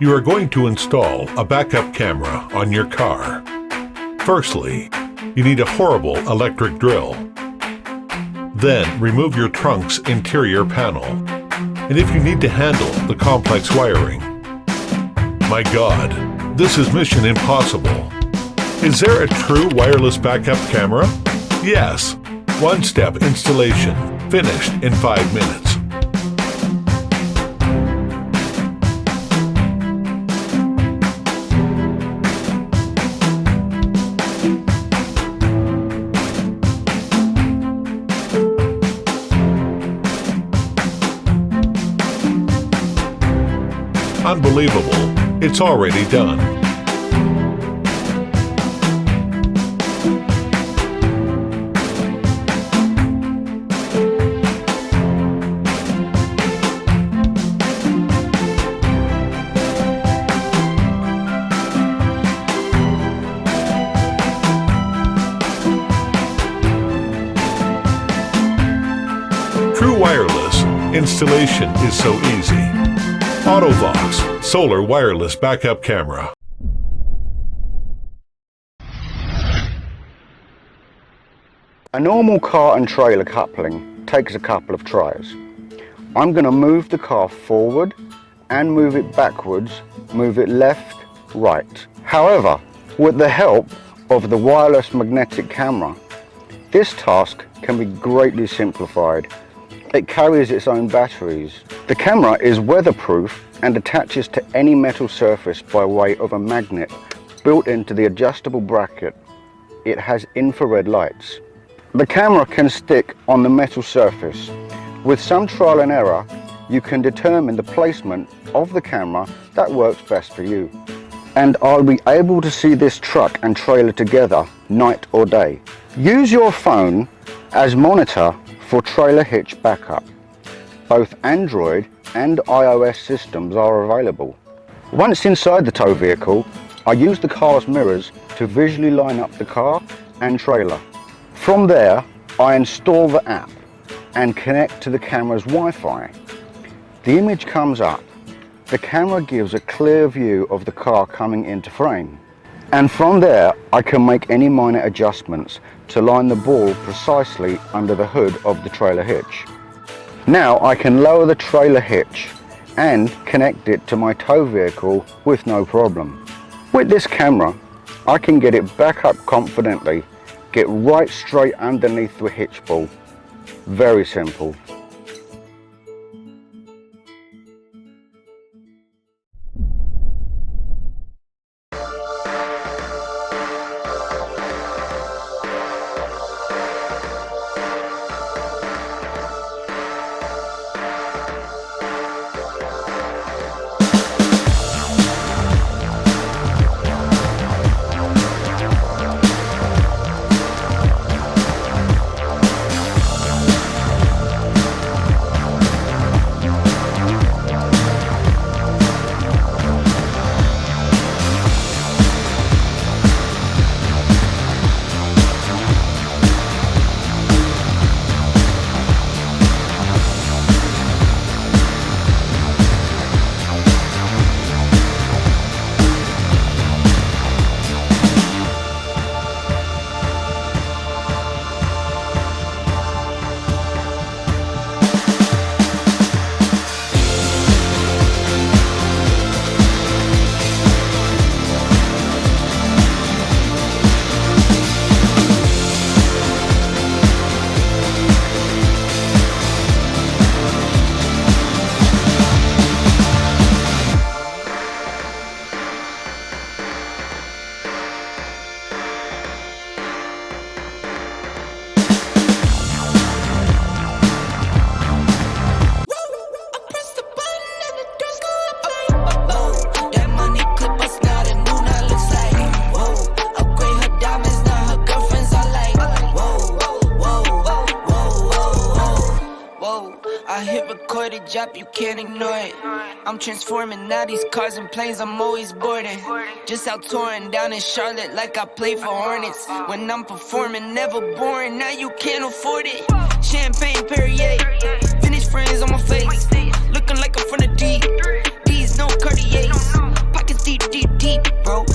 You are going to install a backup camera on your car. Firstly, you need a horrible electric drill. Then remove your trunk's interior panel. And if you need to handle the complex wiring, my God, this is mission impossible. Is there a true wireless backup camera? Yes. One-step installation, finished in 5 minutes. Unbelievable, it's already done. True wireless installation is so easy. AUTO-VOX solar wireless backup camera. A normal car and trailer coupling takes a couple of tries. I'm going to move the car forward and move it backwards, move it left, right. However, with the help of the wireless magnetic camera, this task can be greatly simplified. It carries its own batteries. The camera is weatherproof and attaches to any metal surface by way of a magnet built into the adjustable bracket. It has infrared lights. The camera can stick on the metal surface. With some trial and error, you can determine the placement of the camera that works best for you. And I'll be able to see this truck and trailer together night or day. Use your phone as monitor for trailer hitch backup. Both Android and iOS systems are available. Once inside the tow vehicle, I use the car's mirrors to visually line up the car and trailer. From there, I install the app and connect to the camera's Wi-Fi. The image comes up. The camera gives a clear view of the car coming into frame. And from there, I can make any minor adjustments to line the ball precisely under the hood of the trailer hitch. Now I can lower the trailer hitch and connect it to my tow vehicle with no problem. With this camera, I can get it back up confidently, get right straight underneath the hitch ball. Very simple. Drop, you can't ignore it. I'm transforming now these cars and planes, I'm always boarding. Just out touring down in Charlotte like I play for Hornets. When I'm performing, never boring, now you can't afford it. Champagne Perrier, vintage friends on my face, looking like I'm from the D. These no Cartiers, deep, deep, bro.